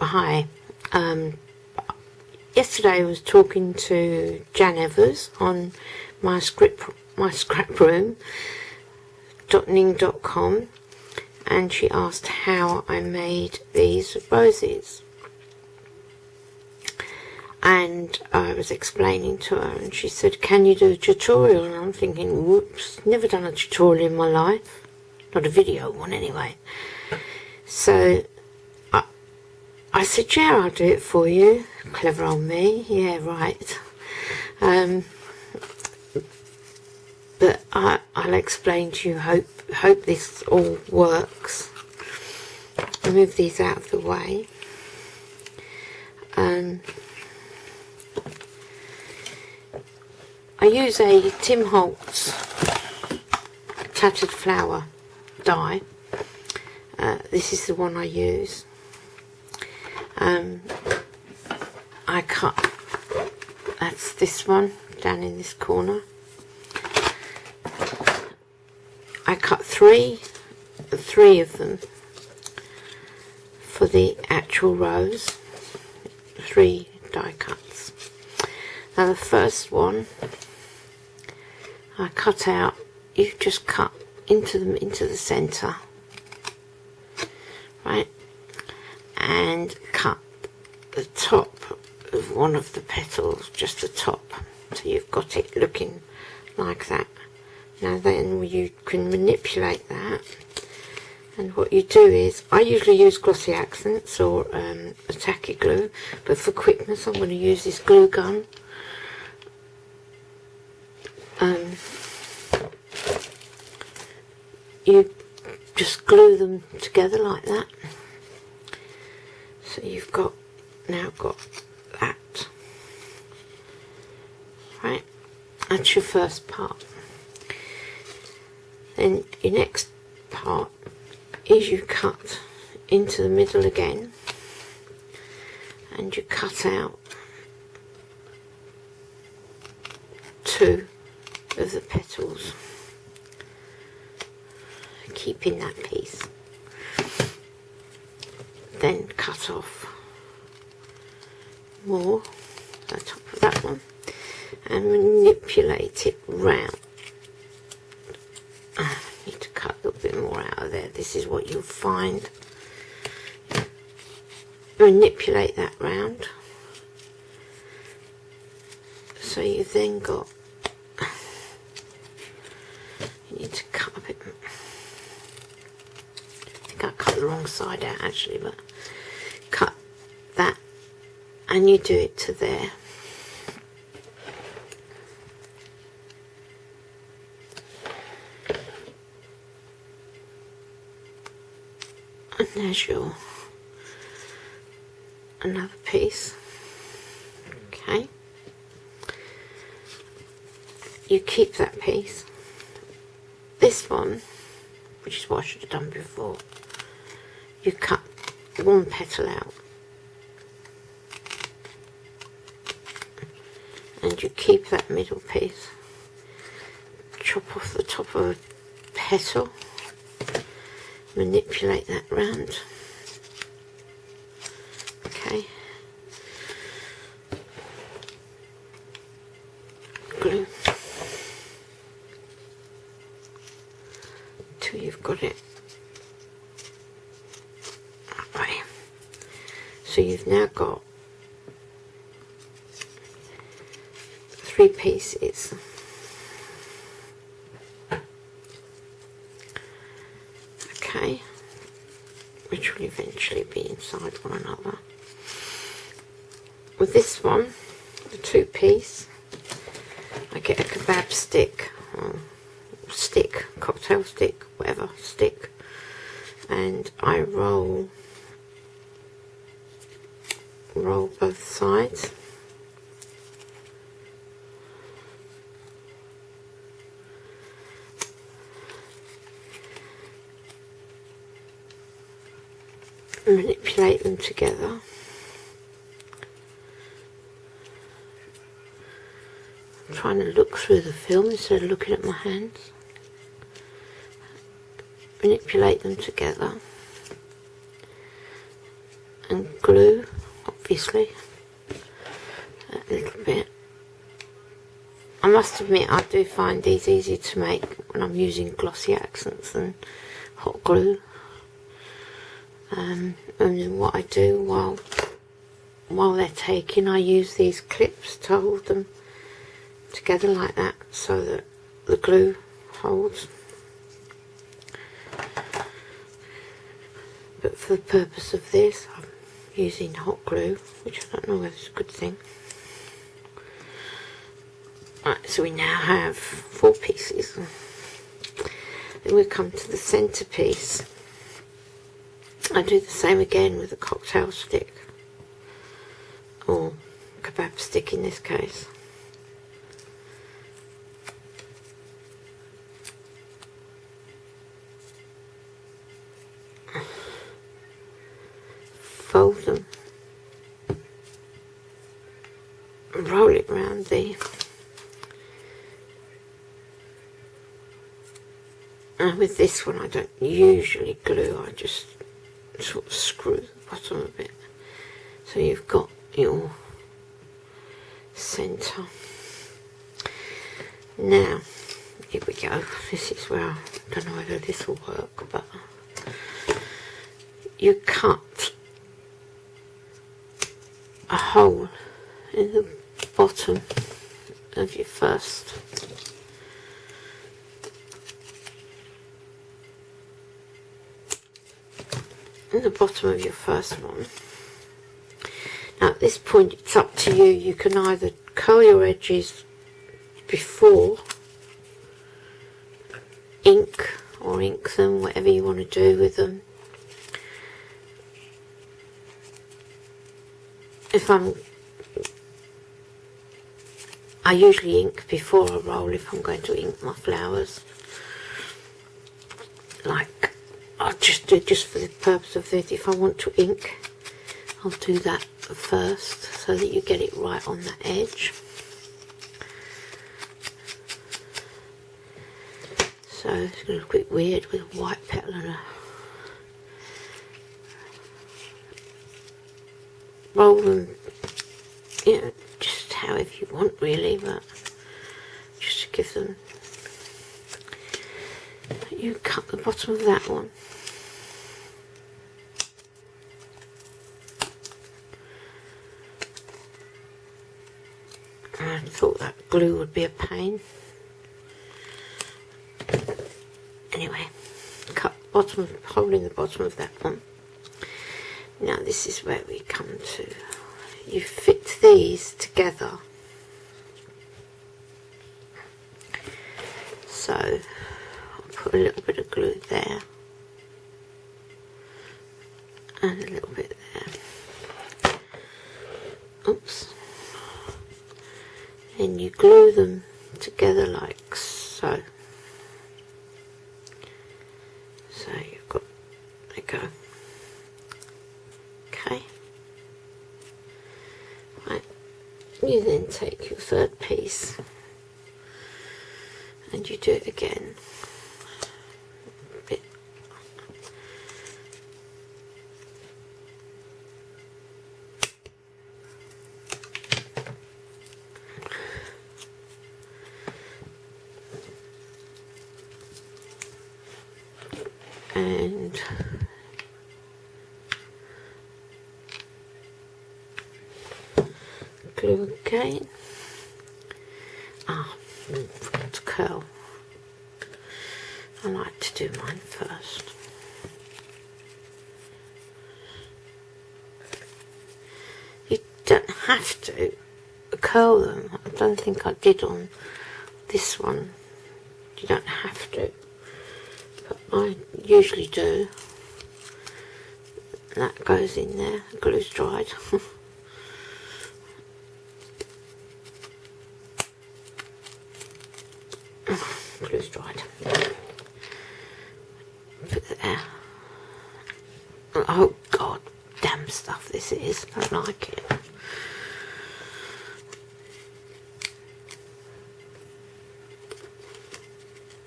Hi. Yesterday I was talking to Jan Evers on my scrap room .ning.com, and she asked how I made these roses. And I was explaining to her, and she said, "Can you do a tutorial?" And I'm thinking, whoops, never done a tutorial in my life. Not a video one anyway. So I said, "Yeah, I'll do it for you." Clever old me. Yeah, right. But I'll explain to you. Hope this all works. I'll move these out of the way. I use a Tim Holtz tattered flower die. This is the one I use. I cut, that's this one down in this corner. I cut three of them for the actual rose, 3 die cuts. Now the first one I cut out, you just cut into the centre, right, and cut the top of one of the petals, just the top, so you've got it looking like that. Now then you can manipulate that, and what you do is, I usually use glossy accents or a tacky glue, but for quickness I'm going to use this glue gun. You just glue them together like that. So you've now got that. Right, that's your first part. Then your next part is you cut into the middle again, and you cut out 2 of the petals, keeping that piece. Then cut off more at the top of that one and manipulate it round. I need to cut a little bit more out of there. This is what you'll find. Manipulate that round. So you've then got, you need to cut a bit. I think I cut the wrong side out actually, but cut that and you do it to there. And there's your another piece. Okay. You keep that piece. This one, which is what I should have done before, you cut 1 petal out. And you keep that middle piece. Chop off the top of a petal. Manipulate that round. Okay. Glue. Till you've got it that way. So you've now got 3 pieces. Okay, which will eventually be inside one another. With this one, the 2 piece, I get a kebab stick, or stick, cocktail stick, whatever stick, and I roll both sides. Manipulate them together. I'm trying to look through the film instead of looking at my hands. Manipulate them together and glue, obviously, a little bit. I must admit I do find these easier to make when I'm using glossy accents than hot glue. And then what I do while they're taking, I use these clips to hold them together like that so that the glue holds. But for the purpose of this, I'm using hot glue, which I don't know whether it's a good thing. Right, so we now have 4 pieces. Then we come to the centerpiece. I do the same again with a cocktail stick, or kebab stick in this case. Fold them and roll it round the with this one I don't usually glue, I just sort of screw the bottom of it so you've got your centre. Now here we go, this is where I don't know whether this will work, but you cut a hole in the bottom of your first one. Now at this point it's up to you. You can either curl your edges before ink them, whatever you want to do with them. I usually ink before I roll if I'm going to ink my flowers. Like, I'll just do, just for the purpose of this, if I want to ink, I'll do that first so that you get it right on the edge. So it's going to look a bit weird with a white petal and a roll them, you know, just however you want really, but just to give them, you cut the bottom of that one. I thought that glue would be a pain. Anyway, cut the bottom, holding the bottom of that one. Now this is where we come to, you fit these together. So I'll put a little bit of glue there and a little bit there. Oops. And you glue them together like so. So you've got, there you go. Okay. Right. You then take your third piece and you do it again. A bit. And glue again. Forgot to curl. I like to do mine first. You don't have to curl them. I don't think I did on this one. You don't have to, but I usually do. That goes in there. The glue's dried. Glue's dried. Put it there. Oh god, damn stuff this is. I don't like it.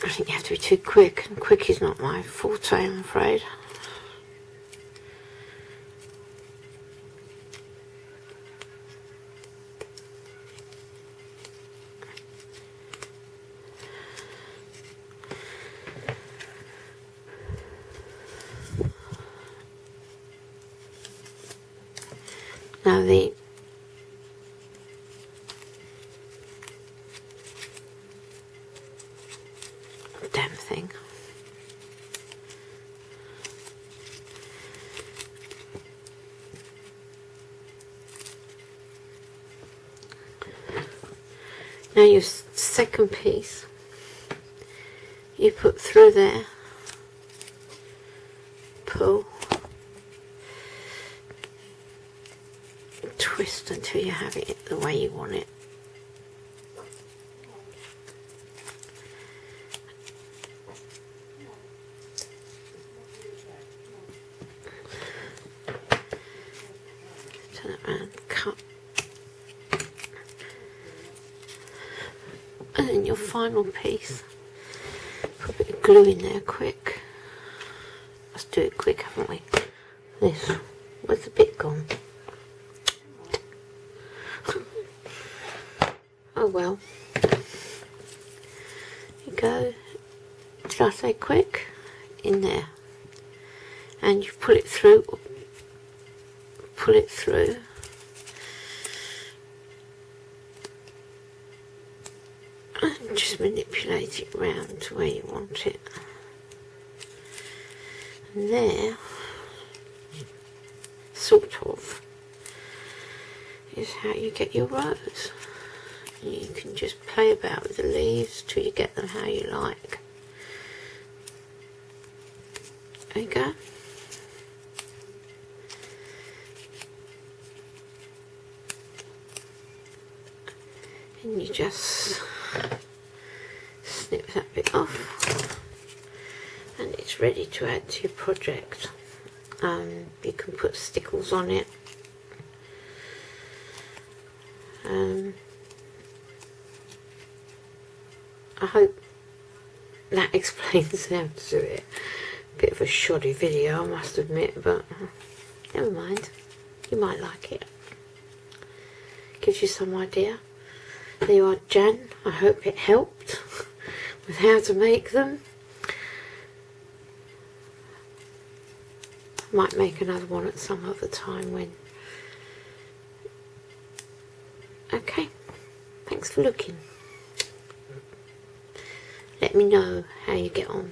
I think you have to be too quick, and quick is not my forte, I'm afraid. Now the damn thing. Now your second piece you put through there, pull, twist until you have it the way you want it. Turn it around, cut. And then your final piece, put a bit of glue in there quick. Let's do it quick, haven't we? This, where's the bit gone? Oh well. You go, did I say quick? In there. And you pull it through, and just manipulate it round to where you want it. And there, sort of, is how you get your rose. You can just play about with the leaves till you get them how you like. There you go. And you just snip that bit off and it's ready to add to your project. You can put stickles on it. I hope that explains how to do it. Bit of a shoddy video, I must admit, but never mind. You might like it. Gives you some idea. There you are, Jan. I hope it helped with how to make them. I might make another one at some other time when... Okay, thanks for looking. Let me know how you get on.